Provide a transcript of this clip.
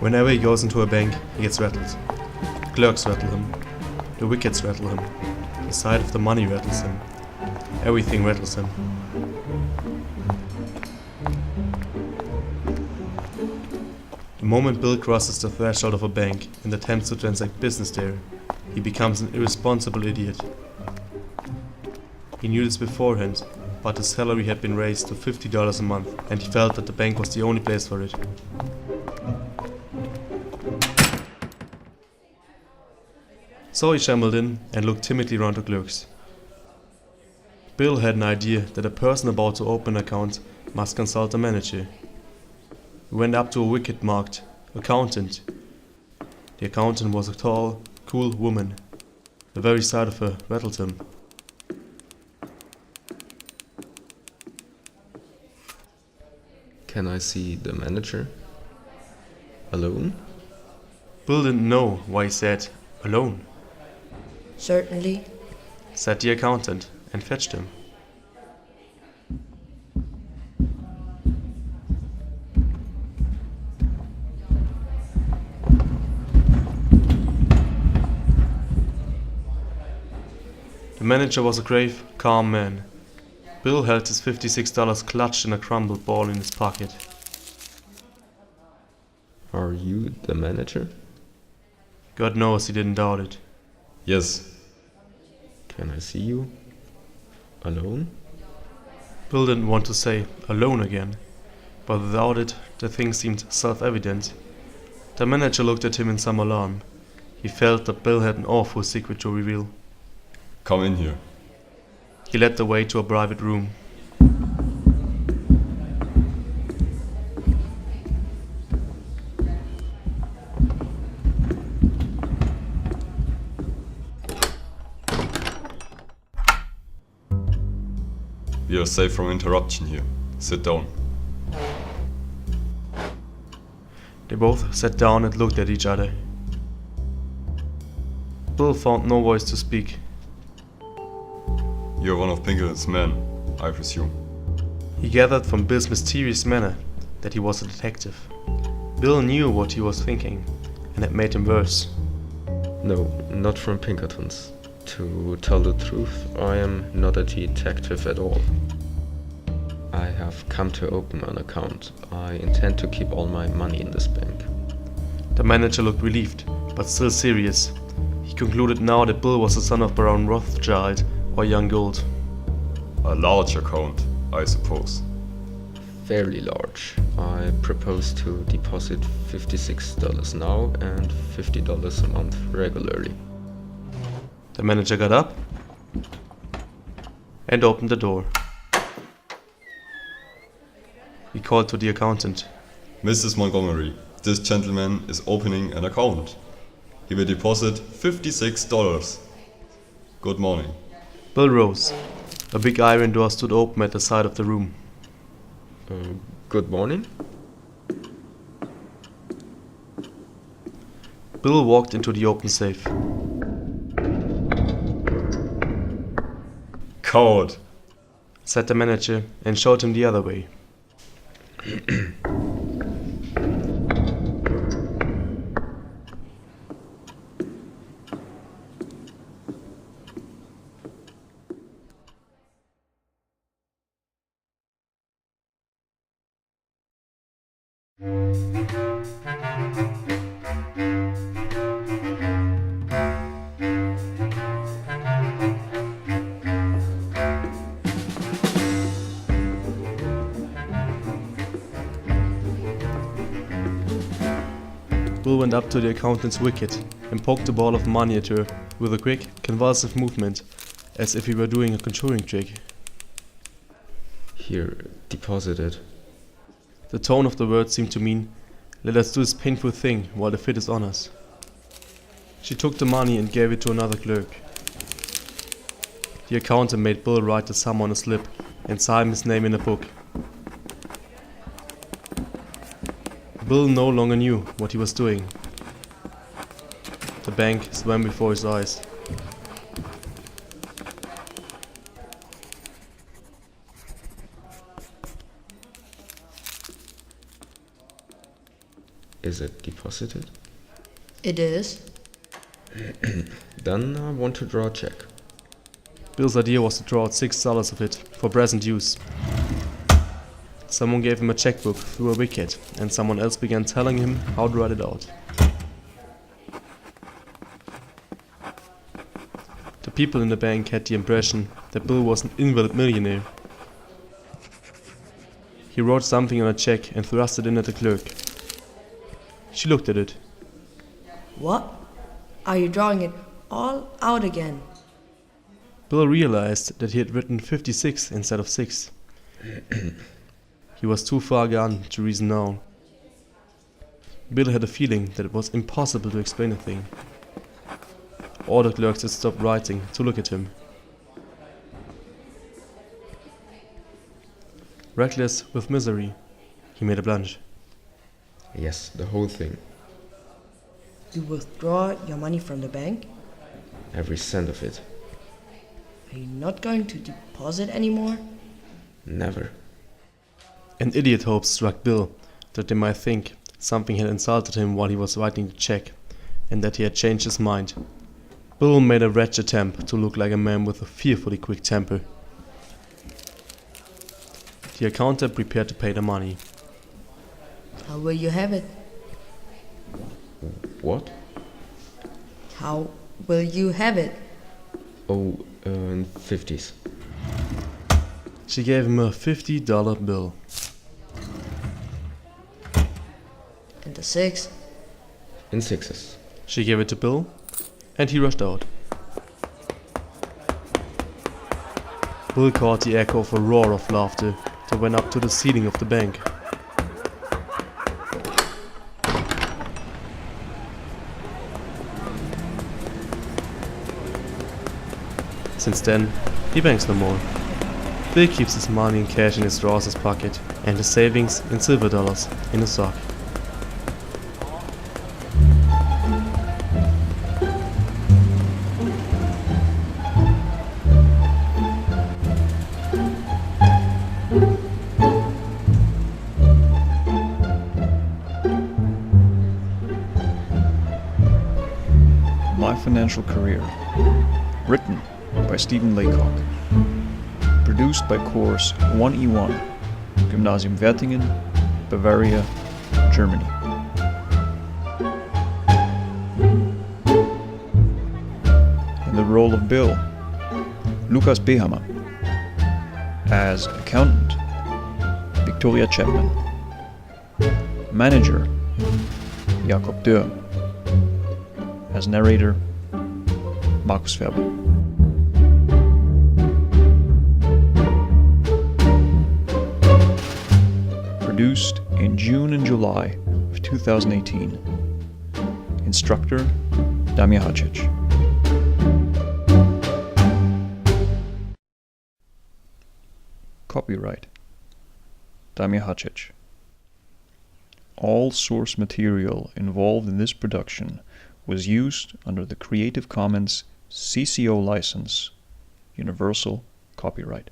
Whenever he goes into a bank, he gets rattled. The clerks rattle him. The wickets rattle him. The sight of the money rattles him. Everything rattles him. The moment Bill crosses the threshold of a bank and attempts to transact business there, he becomes an irresponsible idiot. He knew this beforehand, but his salary had been raised to $50 a month, and he felt that the bank was the only place for it. So he shambled in and looked timidly around the clerks. Bill had an idea that a person about to open an account must consult a manager. He went up to a wicket marked accountant. The accountant was a tall, cool woman. The very sight of her rattled him. Can I see the manager? Alone? Bill didn't know why he said alone. Certainly, Said the accountant and fetched him. The manager was a grave, calm man. Bill held his $56 clutched in a crumbled ball in his pocket. Are you the manager? God knows he didn't doubt it. Yes. Can I see you? Alone? Bill didn't want to say alone again, but without it, the thing seemed self-evident. The manager looked at him in some alarm. He felt that Bill had an awful secret to reveal. Come in here. He led the way to a private room. We are safe from interruption here. Sit down. They both sat down and looked at each other. Bill found no voice to speak. You are one of Pinkerton's men, I presume. He gathered from Bill's mysterious manner that he was a detective. Bill knew what he was thinking, and it made him worse. No, not from Pinkerton's. To tell the truth, I am not a detective at all. I have come to open an account. I intend to keep all my money in this bank. The manager looked relieved, but still serious. He concluded now that Bill was the son of Baron Rothschild or young Gould. A large account, I suppose. Fairly large. I propose to deposit $56 now and $50 a month regularly. The manager got up and opened the door. He called to the accountant. Mrs. Montgomery, this gentleman is opening an account. He will deposit $56. Good morning. Bill rose. A big iron door stood open at the side of the room. Good morning. Bill walked into the open safe. Coward, Said the manager and showed him the other way. Bill went up to the accountant's wicket and poked a ball of money at her with a quick, convulsive movement, as if he were doing a conjuring trick. Here, deposit it. The tone of the words seemed to mean, "Let us do this painful thing while the fit is on us." She took the money and gave it to another clerk. The accountant made Bill write the sum on a slip and sign his name in a book. Bill no longer knew what he was doing. The bank swam before his eyes. Is it deposited? It is. Then I want to draw a check. Bill's idea was to draw out $6 of it for present use. Someone gave him a checkbook through a wicket, and someone else began telling him how to write it out. The people in the bank had the impression that Bill was an invalid millionaire. He wrote something on a check and thrust it in at the clerk. She looked at it. What? Are you drawing it all out again? Bill realized that he had written 56 instead of 6. He was too far gone to reason now. Bill had a feeling that it was impossible to explain a thing. All the clerks had stopped writing to look at him. Reckless with misery, he made a plunge. Yes, the whole thing. You withdraw your money from the bank? Every cent of it. Are you not going to deposit anymore? Never. An idiot hope struck Bill that they might think something had insulted him while he was writing the check, and that he had changed his mind. Bill made a wretched attempt to look like a man with a fearfully quick temper. The accountant prepared to pay the money. How will you have it? What? How will you have it? Oh, in 50s. She gave him a $50 bill. And the 6? In 6s. She gave it to Bill, and he rushed out. Bill caught the echo of a roar of laughter that went up to the ceiling of the bank. Since then, he banks no more. Bill keeps his money in cash in his trousers pocket and his savings in silver dollars in his sock. My Financial Career. Written by Stephen Leacock. Produced by Course 1E1, Gymnasium Wertingen, Bavaria, Germany. In the role of Bill, Lukas Behammer. As accountant, Victoria Chapman. Manager, Jakob Dürr. As narrator, Markus Färber. Produced in June and July of 2018. Instructor, Damir Hacic. Copyright, Damir Hacic. All source material involved in this production was used under the Creative Commons CC0 license, Universal Copyright.